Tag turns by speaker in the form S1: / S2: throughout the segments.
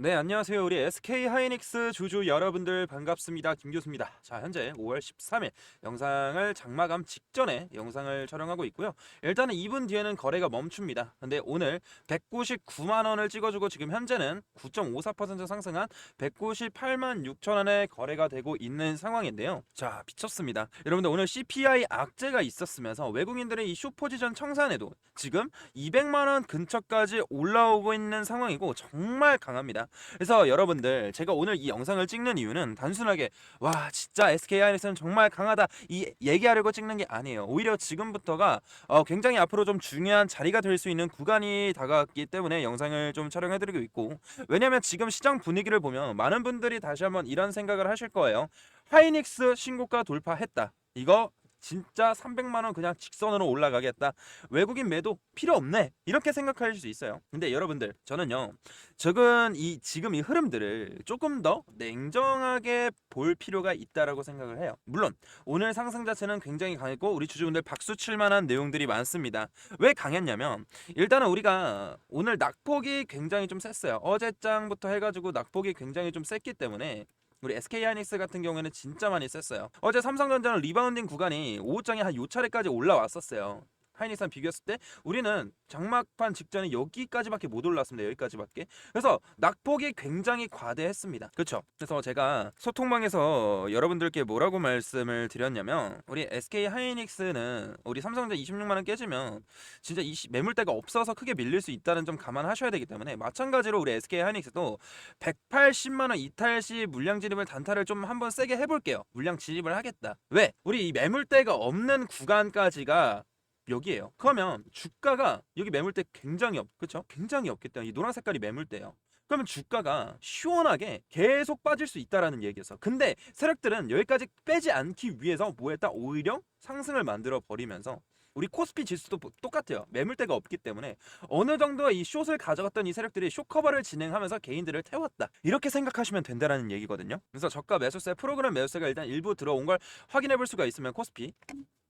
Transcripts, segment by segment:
S1: 네, 안녕하세요. 우리 SK 하이닉스 주주 여러분들 반갑습니다. 김 교수입니다. 자, 현재 5월 13일 영상을 장마감 직전에 영상을 촬영하고 있고요. 일단은 2분 뒤에는 거래가 멈춥니다. 근데 오늘 199만 원을 찍어주고 지금 현재는 9.54% 상승한 198만 6천 원에 거래가 되고 있는 상황인데요. 자, 미쳤습니다. 여러분들 오늘 CPI 악재가 있었으면서 외국인들의 이 숏포지션 청산에도 지금 200만 원 근처까지 올라오고 있는 상황이고 정말 강합니다. 그래서 여러분들 제가 오늘 이 영상을 찍는 이유는 단순하게 와 진짜 SK하이닉스는 정말 강하다 이 얘기하려고 찍는 게 아니에요. 오히려 지금부터가 굉장히 앞으로 좀 중요한 자리가 될 수 있는 구간이 다가왔기 때문에 영상을 좀 촬영해드리고 있고, 왜냐면 지금 시장 분위기를 보면 많은 분들이 다시 한번 이런 생각을 하실 거예요. 하이닉스 신고가 돌파했다, 이거 진짜 300만 원 그냥 직선으로 올라가겠다, 외국인 매도 필요 없네, 이렇게 생각할 수 있어요. 근데 여러분들 저는요, 지금 이 흐름들을 조금 더 냉정하게 볼 필요가 있다라고 생각을 해요. 물론 오늘 상승 자체는 굉장히 강했고 우리 주주분들 박수 칠 만한 내용들이 많습니다. 왜 강했냐면 일단은 우리가 오늘 낙폭이 굉장히 좀 셌어요. 어제장부터 해가지고 낙폭이 굉장히 좀 셌기 때문에 우리 SK하이닉스 같은 경우에는 진짜 많이 셌어요. 어제 삼성전자는 리바운딩 구간이 오후장에 한 요 차례까지 올라왔었어요. 하이닉스랑 비교했을 때 우리는 장막판 직전에 여기까지밖에 못 올랐습니다. 여기까지밖에. 그래서 낙폭이 굉장히 과대했습니다. 그렇죠? 그래서 제가 소통방에서 여러분들께 뭐라고 말씀을 드렸냐면, 우리 SK 하이닉스는 우리 삼성전자 26만 원 깨지면 진짜 매물대가 없어서 크게 밀릴 수 있다는 점 감안하셔야 되기 때문에, 마찬가지로 우리 SK 하이닉스도 180만 원 이탈 시 물량 진입을 단타를 좀 한번 세게 해볼게요. 물량 진입을 하겠다. 왜? 우리 이 매물대가 없는 구간까지가 여기에요. 그러면 주가가 여기 매물대 굉장히 그쵸? 굉장히 없기 때문에 이 노란 색깔이 매물대예요. 그러면 주가가 시원하게 계속 빠질 수 있다라는 얘기였어. 근데 세력들은 여기까지 빼지 않기 위해서 뭐 했다? 오히려 상승을 만들어 버리면서 우리 코스피 지수도 똑같아요. 매물대가 없기 때문에 어느 정도 이 숏을 가져갔던 이 세력들이 숏 커버를 진행하면서 개인들을 태웠다, 이렇게 생각하시면 된다라는 얘기거든요. 그래서 저가 매수세, 프로그램 매수세가 일단 일부 들어온 걸 확인해 볼 수가 있으면 코스피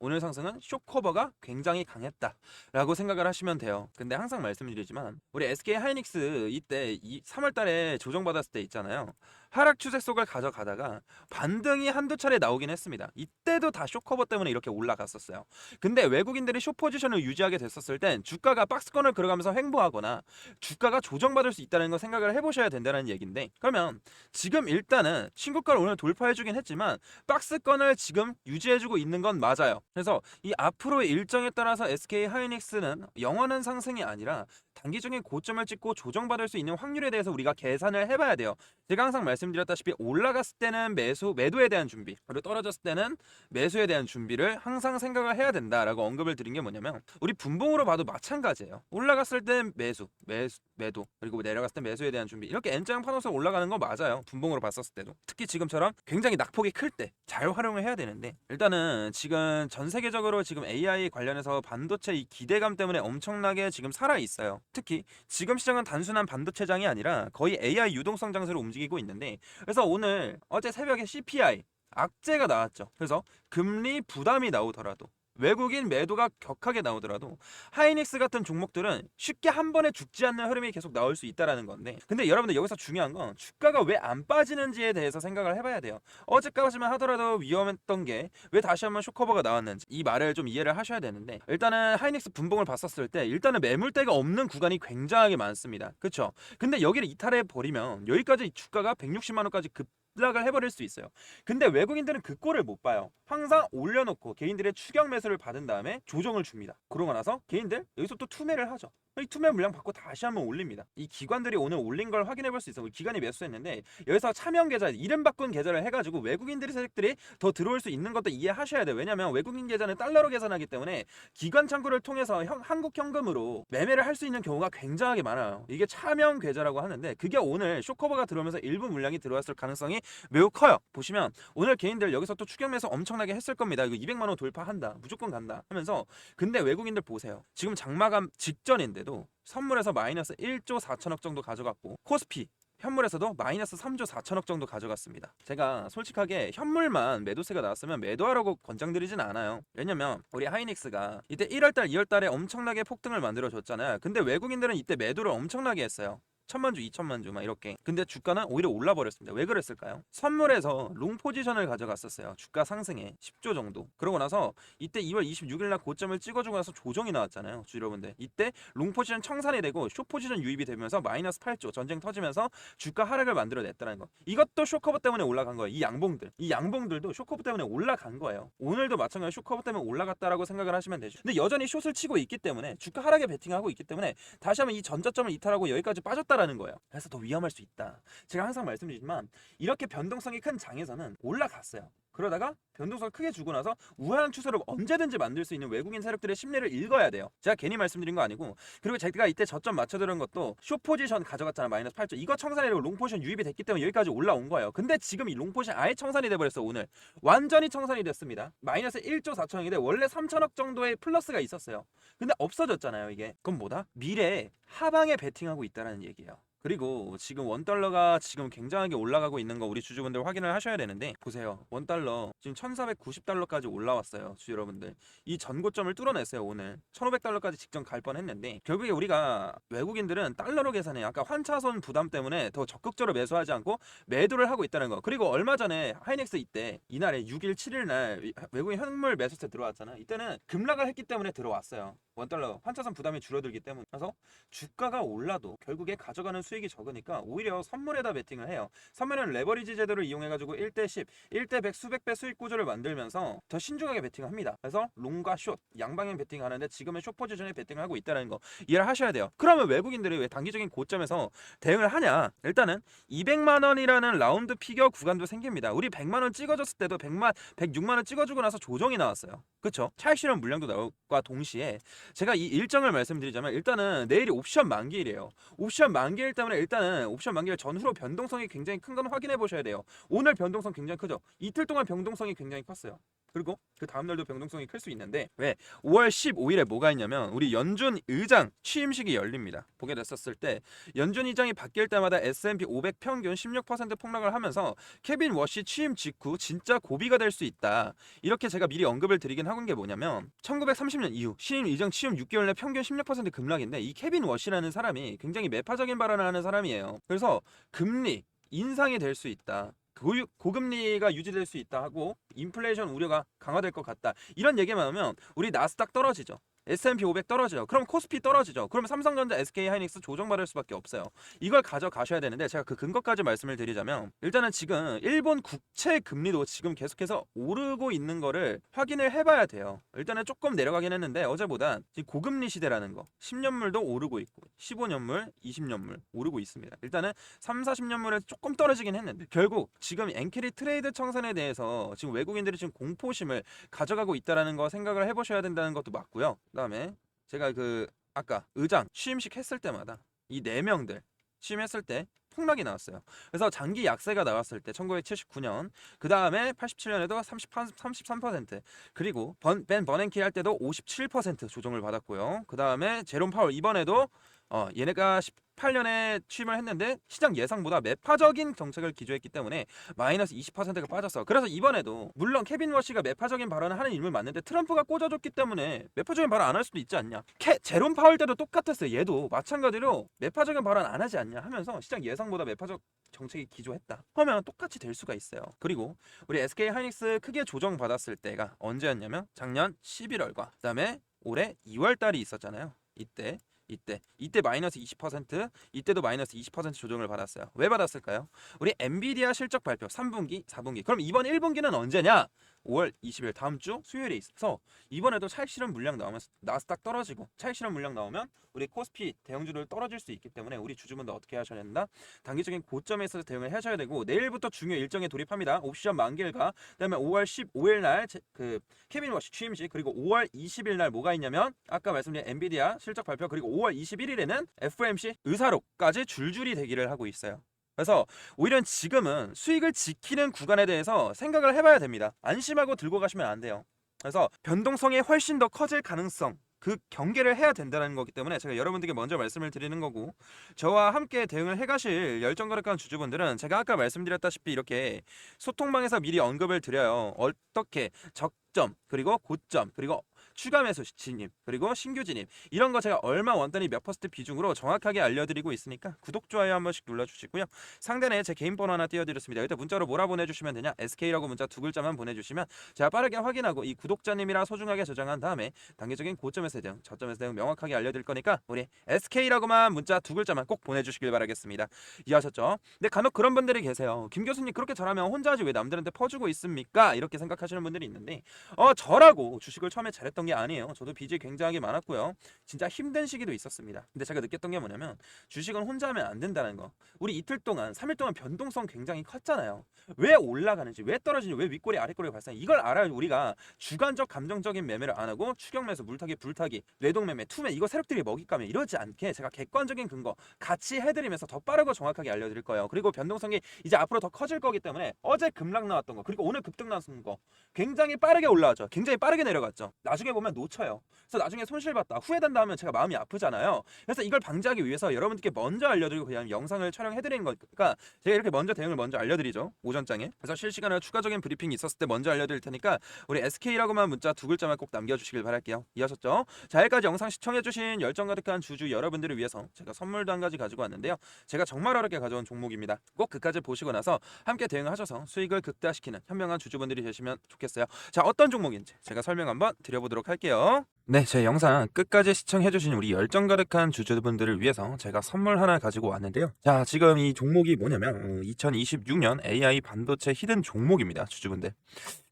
S1: 오늘 상승은 숏커버가 굉장히 강했다라고 생각을 하시면 돼요. 근데 항상 말씀드리지만 우리 SK 하이닉스 이때 3월 달에 조정받았을 때 있잖아요. 하락 추세 속을 가져가다가 반등이 한두 차례 나오긴 했습니다. 이때도 다 숏커버 때문에 이렇게 올라갔었어요. 근데 외국인들이 숏 포지션을 유지하게 됐었을 땐 주가가 박스권을 걸어가면서 횡보하거나 주가가 조정받을 수 있다는 거 생각을 해보셔야 된다는 얘기인데, 그러면 지금 일단은 신고가를 오늘 돌파해주긴 했지만 박스권을 지금 유지해주고 있는 건 맞아요. 그래서 이 앞으로의 일정에 따라서 SK 하이닉스는 영원한 상승이 아니라 단기적인 고점을 찍고 조정받을 수 있는 확률에 대해서 우리가 계산을 해봐야 돼요. 제가 항상 말씀드렸다시피 올라갔을 때는 매도에 대한 준비, 그리고 떨어졌을 때는 매수에 대한 준비를 항상 생각을 해야 된다라고 언급을 드린 게 뭐냐면, 우리 분봉으로 봐도 마찬가지예요. 올라갔을 땐 매도, 그리고 내려갔을 때 매수에 대한 준비, 이렇게 N자형 파노스로 올라가는 거 맞아요. 분봉으로 봤었을 때도. 특히 지금처럼 굉장히 낙폭이 클 때 잘 활용을 해야 되는데, 일단은 지금 전 세계적으로 지금 AI 관련해서 반도체 이 기대감 때문에 엄청나게 지금 살아 있어요. 특히 지금 시장은 단순한 반도체장이 아니라 거의 AI 유동성 장세로 움직이고 있는데, 그래서 어제 새벽에 CPI 악재가 나왔죠. 그래서 금리 부담이 나오더라도, 외국인 매도가 격하게 나오더라도 하이닉스 같은 종목들은 쉽게 한 번에 죽지 않는 흐름이 계속 나올 수 있다라는 건데, 근데 여러분들 여기서 중요한 건 주가가 왜 안 빠지는지에 대해서 생각을 해봐야 돼요. 어제까지만 하더라도 위험했던 게 왜 다시 한번 쇼커버가 나왔는지, 이 말을 좀 이해를 하셔야 되는데, 일단은 하이닉스 분봉을 봤었을 때 일단은 매물대가 없는 구간이 굉장히 많습니다. 그쵸? 근데 여기를 이탈해 버리면 여기까지 주가가 160만 원까지 급락을 해버릴 수 있어요. 근데 외국인들은 그 꼴을 못 봐요. 항상 올려놓고 개인들의 추격 매수를 받은 다음에 조정을 줍니다. 그러고 나서 개인들 여기서 또 투매를 하죠. 이 투매 물량 받고 다시 한번 올립니다. 이 기관들이 오늘 올린 걸 확인해 볼 수 있어요. 기관이 매수했는데 여기서 차명 계좌, 이름 바꾼 계좌를 해가지고 외국인들이 세력들이 더 들어올 수 있는 것도 이해하셔야 돼요. 왜냐면 외국인 계좌는 달러로 계산하기 때문에 기관 창구를 통해서 한국 현금으로 매매를 할 수 있는 경우가 굉장히 많아요. 이게 차명 계좌라고 하는데, 그게 오늘 쇼커버가 들어오면서 일부 물량이 들어왔을 가능성이 매우 커요. 보시면 오늘 개인들 여기서 또 추격 매수 엄청나게 했을 겁니다. 이거 200만 원 돌파한다, 무조건 간다 하면서. 근데 외국인들 보세요. 지금 장마감 직전인데도 선물에서 마이너스 1조 4천억 정도 가져갔고, 코스피 현물에서도 마이너스 3조 4천억 정도 가져갔습니다. 제가 솔직하게 현물만 매도세가 나왔으면 매도하라고 권장드리진 않아요. 왜냐면 우리 하이닉스가 이때 1월달 2월달에 엄청나게 폭등을 만들어줬잖아요. 근데 외국인들은 이때 매도를 엄청나게 했어요. 천만 주, 2천만 주 막 이렇게. 근데 주가는 오히려 올라 버렸습니다. 왜 그랬을까요? 선물에서 롱 포지션을 가져갔었어요. 주가 상승에 10조 정도. 그러고 나서 이때 2월 26일 날 고점을 찍어주고 나서 조정이 나왔잖아요. 여러분들. 이때 롱 포지션 청산이 되고 숏 포지션 유입이 되면서 마이너스 8조 전쟁 터지면서 주가 하락을 만들어냈다는 거. 이것도 쇼커버 때문에 올라간 거예요. 이 양봉들도 쇼커버 때문에 올라간 거예요. 오늘도 마찬가지로 쇼커버 때문에 올라갔다라고 생각을 하시면 되죠. 근데 여전히 숏을 치고 있기 때문에 주가 하락에 베팅하고 있기 때문에 다시 한번 이 전저점을 이탈하고 여기까지 빠졌다라는 거예요. 그래서 더 위험할 수 있다. 제가 항상 말씀드리지만 이렇게 변동성이 큰 장에서는 올라갔어요. 그러다가 변동성을 크게 주고 나서 우하향 추세로 언제든지 만들 수 있는 외국인 세력들의 심리를 읽어야 돼요. 제가 괜히 말씀드린 거 아니고. 그리고 제가 이때 저점 맞춰드린 것도 숏 포지션 가져갔잖아. 마이너스 8조. 이거 청산이 되고 롱 포지션 유입이 됐기 때문에 여기까지 올라온 거예요. 근데 지금 이 롱 포지션 아예 청산이 돼버렸어. 오늘 완전히 청산이 됐습니다. 마이너스 1조 4천억인데 원래 3천억 정도의 플러스가 있었어요. 근데 없어졌잖아요. 이게 그럼 뭐다? 미래에 하방에 베팅하고 있다는 얘기예요. 그리고 지금 원달러가 지금 굉장하게 올라가고 있는 거 우리 주주분들 확인을 하셔야 되는데, 보세요. 원달러 지금 1490달러까지 올라왔어요. 주주 여러분들. 이 전고점을 뚫어냈어요. 오늘 1500달러까지 직전 갈 뻔했는데 결국에 우리가 외국인들은 달러로 계산해. 아까 환차손 부담 때문에 더 적극적으로 매수하지 않고 매도를 하고 있다는 거. 그리고 얼마 전에 하이닉스 이때 이날에 6일 7일 날 외국인 현물 매수세 들어왔잖아. 이때는 급락을 했기 때문에 들어왔어요. 원달러 환차손 부담이 줄어들기 때문에. 그래서 주가가 올라도 결국에 가져가는 수익이 적으니까 오히려 선물에다 베팅을 해요. 선물은 레버리지 제도를 이용해가지고 1대 10, 1대 100 수백 배 수익 구조를 만들면서 더 신중하게 베팅을 합니다. 그래서 롱과 숏 양방향 베팅하는데 지금은 숏 포지션에 베팅을 하고 있다는 거 이해를 하셔야 돼요. 그러면 외국인들이 왜 단기적인 고점에서 대응을 하냐? 일단은 200만 원이라는 라운드 피겨 구간도 생깁니다. 우리 100만 원 찍어줬을 때도 106만 원 찍어주고 나서 조정이 나왔어요. 그쵸? 차익 실현 물량도 나올과 동시에 제가 이 일정을 말씀드리자면, 일단은 내일이 옵션 만기일이에요. 옵션 만기일 때문에 일단은 옵션 만기일 전후로 변동성이 굉장히 큰 건 확인해 보셔야 돼요. 오늘 변동성 굉장히 크죠. 이틀 동안 변동성이 굉장히 컸어요. 그리고 그 다음날도 변동성이 클 수 있는데, 왜 5월 15일에 뭐가 있냐면 우리 연준 의장 취임식이 열립니다. 보게 됐었을 때 연준 의장이 바뀔 때마다 S&P 500 평균 16% 폭락을 하면서 케빈 워시 취임 직후 진짜 고비가 될 수 있다, 이렇게 제가 미리 언급을 드리긴 하는 게 뭐냐면, 1930년 이후 신임 의장 취임 6개월 내 평균 16% 급락인데, 이 케빈 워시라는 사람이 굉장히 매파적인 발언을 하는 사람이에요. 그래서 금리 인상이 될 수 있다, 고금리가 유지될 수 있다 하고 인플레이션 우려가 강화될 것 같다, 이런 얘기만 하면 우리 나스닥 떨어지죠. S&P 500 떨어지죠. 그럼 코스피 떨어지죠. 그럼 삼성전자, SK하이닉스 조정받을 수밖에 없어요. 이걸 가져가셔야 되는데, 제가 그 근거까지 말씀을 드리자면, 일단은 지금 일본 국채 금리도 지금 계속해서 오르고 있는 거를 확인을 해봐야 돼요. 일단은 조금 내려가긴 했는데 어제보다 지금 고금리 시대라는 거, 10년물도 오르고 있고 15년물, 20년물 오르고 있습니다. 일단은 3, 40년물에 조금 떨어지긴 했는데, 결국 지금 엔캐리 트레이드 청산에 대해서 지금 외국인들이 지금 공포심을 가져가고 있다라는 거 생각을 해보셔야 된다는 것도 맞고요. 그다음에 제가 아까 의장 취임식 했을 때마다 이 4명들 취임했을 때 폭락이 나왔어요. 그래서 장기 약세가 나왔을 때 1979년, 그 다음에 87년에도 33%, 그리고 벤 버냉키 할 때도 57% 조정을 받았고요. 그 다음에 제롬 파월 이번에도 얘네가 18년에 취임을 했는데 시장 예상보다 매파적인 정책을 기조했기 때문에 마이너스 20%가 빠졌어. 그래서 이번에도 물론 케빈 워시가 매파적인 발언을 하는 인물 맞는데 트럼프가 꽂아줬기 때문에 매파적인 발언 안 할 수도 있지 않냐. 제롬 파월 때도 똑같았어요. 얘도 마찬가지로 매파적인 발언 안 하지 않냐 하면서 시장 예상보다 매파적 정책이 기조했다 하면 똑같이 될 수가 있어요. 그리고 우리 SK하이닉스 크게 조정받았을 때가 언제였냐면 작년 11월과 그 다음에 올해 2월달이 있었잖아요. 이때 마이너스 20%, 이때도 마이너스 20% 조정을 받았어요. 왜 받았을까요? 우리 엔비디아 실적 발표 3분기, 4분기. 그럼 이번 1분기는 언제냐? 5월 20일 다음 주 수요일에 있어서 이번에도 차익 실현 물량 나오면 나스닥 떨어지고, 차익 실현 물량 나오면 우리 코스피 대형주들 떨어질 수 있기 때문에 우리 주주분들 어떻게 하셔야 된다? 단기적인 고점에 있어서 대응을 하셔야 되고, 내일부터 중요 일정에 돌입합니다. 옵션 만기일과 그다음에 5월 15일 날 케빈 워시 취임식, 그리고 5월 20일 날 뭐가 있냐면 아까 말씀드린 엔비디아 실적 발표, 그리고 5월 21일에는 FOMC 의사록까지 줄줄이 대기를 하고 있어요. 그래서 오히려 지금은 수익을 지키는 구간에 대해서 생각을 해봐야 됩니다. 안심하고 들고 가시면 안 돼요. 그래서 변동성이 훨씬 더 커질 가능성, 그 경계를 해야 된다는 거기 때문에 제가 여러분들께 먼저 말씀을 드리는 거고, 저와 함께 대응을 해가실 열정거래권 주주분들은 제가 아까 말씀드렸다시피 이렇게 소통방에서 미리 언급을 드려요. 어떻게 적점, 그리고 고점, 그리고 추가 매수 진입, 그리고 신규 진입, 이런 거 제가 얼마 원단위 몇 퍼센트 비중으로 정확하게 알려드리고 있으니까 구독, 좋아요 한 번씩 눌러주시고요. 상단에 제 개인 번호 하나 띄워드렸습니다. 일단 문자로 뭐라 보내주시면 되냐, SK라고 문자 2글자만 보내주시면 제가 빠르게 확인하고 이 구독자님이랑 소중하게 저장한 다음에 단계적인 고점에서 대응, 저점에서 대응 명확하게 알려드릴 거니까 우리 SK라고만 문자 2글자만 꼭 보내주시길 바라겠습니다. 이해하셨죠? 근데 간혹 그런 분들이 계세요. 김 교수님 그렇게 잘하면 혼자 하지 왜 남들한테 퍼주고 있습니까? 이렇게 생각하시는 분들이 있는데 저라고 주식을 처음에 잘했던 게 아니에요. 저도 빚이 굉장히 많았고요. 진짜 힘든 시기도 있었습니다. 근데 제가 느꼈던 게 뭐냐면 주식은 혼자 하면 안 된다는 거. 우리 이틀 동안 3일 동안 변동성 굉장히 컸잖아요. 왜 올라가는지, 왜 떨어지는지, 왜 윗꼬리 아랫꼬리가 발생, 이걸 알아야 우리가 주관적 감정적인 매매를 안 하고 추격 매수, 물타기, 불타기, 뇌동 매매, 투매, 이거 세력들이 먹잇감에 이러지 않게 제가 객관적인 근거 같이 해드리면서 더 빠르고 정확하게 알려드릴 거예요. 그리고 변동성이 이제 앞으로 더 커질 거기 때문에 어제 급락 나왔던 거, 그리고 오늘 급등 나왔던 거 굉장히 빠르게 올라왔죠. 굉장히 빠르게 내려갔죠. 나중에 보면 놓쳐요. 그래서 나중에 손실봤다, 후회된다 하면 제가 마음이 아프잖아요. 그래서 이걸 방지하기 위해서 여러분들께 먼저 알려드리고 그냥 영상을 촬영해드리는 거니까 제가 이렇게 먼저 대응을 먼저 알려드리죠. 오전장에. 그래서 실시간으로 추가적인 브리핑이 있었을 때 먼저 알려드릴 테니까 우리 SK라고만 문자 2글자만 꼭 남겨주시길 바랄게요. 이해하셨죠? 자, 여기까지 영상 시청해주신 열정 가득한 주주 여러분들을 위해서 제가 선물도 한 가지 가지고 왔는데요. 제가 정말 어렵게 가져온 종목입니다. 꼭 끝까지 보시고 나서 함께 대응하셔서 수익을 극대화시키는 현명한 주주분들이 되시면 좋겠어요. 자, 어떤 종목인지 제가 설명 한번 드려보도록 할게요. 네, 제 영상 끝까지 시청해주신 우리 열정 가득한 주주분들을 위해서 제가 선물 하나 가지고 왔는데요. 자, 지금 이 종목이 뭐냐면 2026년 AI 반도체 히든 종목입니다. 주주분들.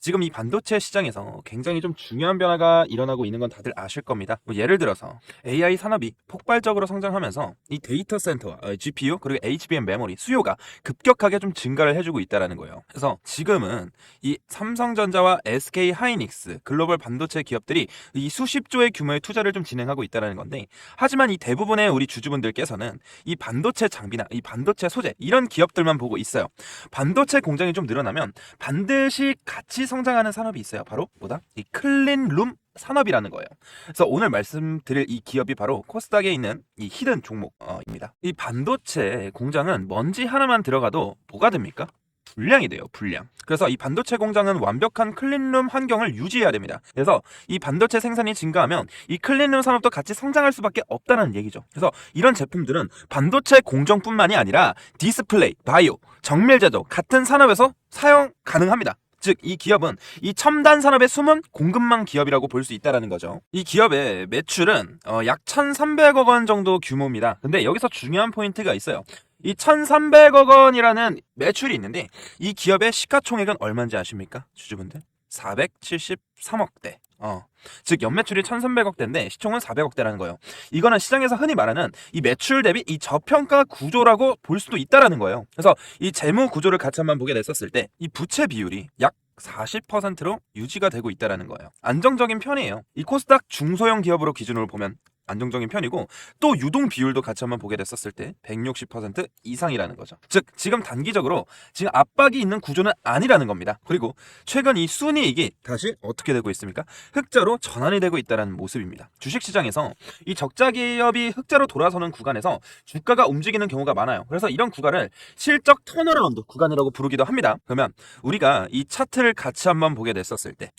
S1: 지금 이 반도체 시장에서 굉장히 좀 중요한 변화가 일어나고 있는 건 다들 아실 겁니다. 뭐 예를 들어서 AI 산업이 폭발적으로 성장하면서 이 데이터 센터와 GPU 그리고 HBM 메모리 수요가 급격하게 좀 증가를 해주고 있다는 거예요. 그래서 지금은 이 삼성전자와 SK 하이닉스 글로벌 반도체 기업들이 이 수십조의 규모의 투자를 좀 진행하고 있다는 건데, 하지만 이 대부분의 우리 주주분들께서는 이 반도체 장비나 이 반도체 소재 이런 기업들만 보고 있어요. 반도체 공장이 좀 늘어나면 반드시 같이 성장하는 산업이 있어요. 바로 뭐다? 이 클린룸 산업이라는 거예요. 그래서 오늘 말씀드릴 이 기업이 바로 코스닥에 있는 이 히든 종목입니다. 이 반도체 공장은 먼지 하나만 들어가도 뭐가 됩니까? 불량이 돼요. 불량. 그래서 이 반도체 공장은 완벽한 클린룸 환경을 유지해야 됩니다. 그래서 이 반도체 생산이 증가하면 이 클린룸 산업도 같이 성장할 수밖에 없다는 얘기죠. 그래서 이런 제품들은 반도체 공정뿐만이 아니라 디스플레이, 바이오, 정밀 제조 같은 산업에서 사용 가능합니다. 즉, 이 기업은 이 첨단 산업의 숨은 공급망 기업이라고 볼 수 있다는 거죠. 이 기업의 매출은 약 1,300억 원 정도 규모입니다. 근데 여기서 중요한 포인트가 있어요. 이 1,300억 원이라는 매출이 있는데 이 기업의 시가총액은 얼마인지 아십니까? 주주분들? 473억대. 즉 연매출이 1,300억대인데 시총은 400억대라는 거예요. 이거는 시장에서 흔히 말하는 이 매출 대비 이 저평가 구조라고 볼 수도 있다라는 거예요. 그래서 이 재무 구조를 같이 한번 보게 됐었을 때 이 부채 비율이 약 40%로 유지가 되고 있다라는 거예요. 안정적인 편이에요. 이 코스닥 중소형 기업으로 기준으로 보면 안정적인 편이고, 또 유동 비율도 같이 한번 보게 됐었을 때 160% 이상이라는 거죠. 즉 지금 단기적으로 지금 압박이 있는 구조는 아니라는 겁니다. 그리고 최근 이 순이익이 다시 어떻게 되고 있습니까? 흑자로 전환이 되고 있다는 모습입니다. 주식시장에서 이 적자 기업이 흑자로 돌아서는 구간에서 주가가 움직이는 경우가 많아요. 그래서 이런 구간을 실적 턴어라운드 구간이라고 부르기도 합니다. 그러면 우리가 이 차트를 같이 한번 보게 됐었을 때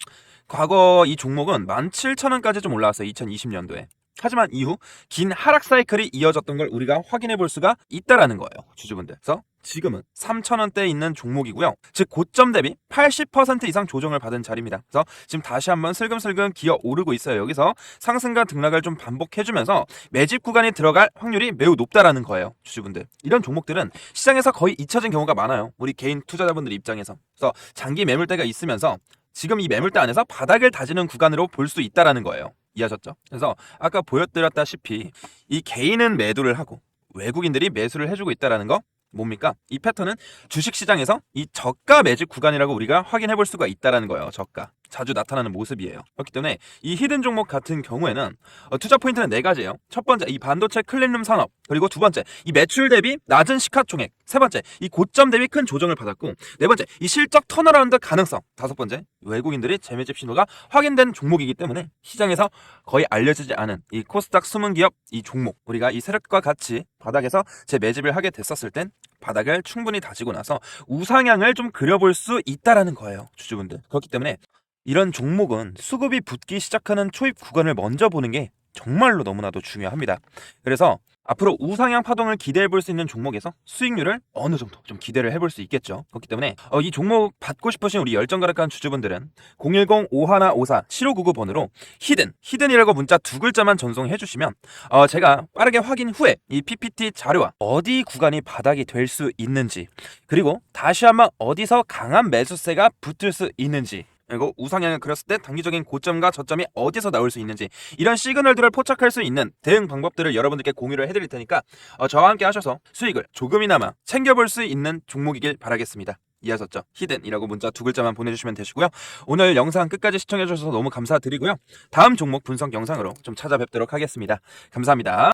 S1: 과거 이 종목은 17,000원까지 좀 올라왔어요. 2020년도에. 하지만 이후 긴 하락 사이클이 이어졌던 걸 우리가 확인해 볼 수가 있다라는 거예요. 주주분들. 그래서 지금은 3,000원대에 있는 종목이고요. 즉 고점 대비 80% 이상 조정을 받은 자리입니다. 그래서 지금 다시 한번 슬금슬금 기어 오르고 있어요. 여기서 상승과 등락을 좀 반복해주면서 매집 구간이 들어갈 확률이 매우 높다라는 거예요. 주주분들. 이런 종목들은 시장에서 거의 잊혀진 경우가 많아요. 우리 개인 투자자분들 입장에서. 그래서 장기 매물대가 있으면서 지금 이 매물대 안에서 바닥을 다지는 구간으로 볼 수 있다라는 거예요. 이해하셨죠? 그래서 아까 보여드렸다시피 이 개인은 매도를 하고 외국인들이 매수를 해주고 있다라는 거 뭡니까? 이 패턴은 주식시장에서 이 저가 매집 구간이라고 우리가 확인해 볼 수가 있다라는 거예요. 저가. 자주 나타나는 모습이에요. 그렇기 때문에 이 히든 종목 같은 경우에는 투자 포인트는 4가지예요. 첫 번째, 이 반도체 클린룸 산업. 그리고 두 번째, 이 매출 대비 낮은 시가총액. 세 번째, 이 고점 대비 큰 조정을 받았고, 네 번째, 이 실적 턴어라운드 가능성. 다섯 번째, 외국인들이 재매집 신호가 확인된 종목이기 때문에 시장에서 거의 알려지지 않은 이 코스닥 숨은 기업 이 종목, 우리가 이 세력과 같이 바닥에서 재매집을 하게 됐었을 땐 바닥을 충분히 다지고 나서 우상향을 좀 그려볼 수 있다라는 거예요. 주주분들. 그렇기 때문에 이런 종목은 수급이 붙기 시작하는 초입 구간을 먼저 보는 게 정말로 너무나도 중요합니다. 그래서 앞으로 우상향 파동을 기대해 볼 수 있는 종목에서 수익률을 어느 정도 좀 기대를 해볼 수 있겠죠. 그렇기 때문에 이 종목 받고 싶으신 우리 열정가득한 주주분들은 010-5154-7599번으로 히든이라고 문자 두 글자만 전송해 주시면 제가 빠르게 확인 후에 이 PPT 자료와 어디 구간이 바닥이 될 수 있는지, 그리고 다시 한번 어디서 강한 매수세가 붙을 수 있는지, 그리고 우상향을 그렸을 때 단기적인 고점과 저점이 어디서 나올 수 있는지, 이런 시그널들을 포착할 수 있는 대응 방법들을 여러분들께 공유를 해드릴 테니까 저와 함께 하셔서 수익을 조금이나마 챙겨볼 수 있는 종목이길 바라겠습니다. 이해하셨죠? 히든이라고 문자 두 글자만 보내주시면 되시고요. 오늘 영상 끝까지 시청해주셔서 너무 감사드리고요. 다음 종목 분석 영상으로 좀 찾아뵙도록 하겠습니다. 감사합니다.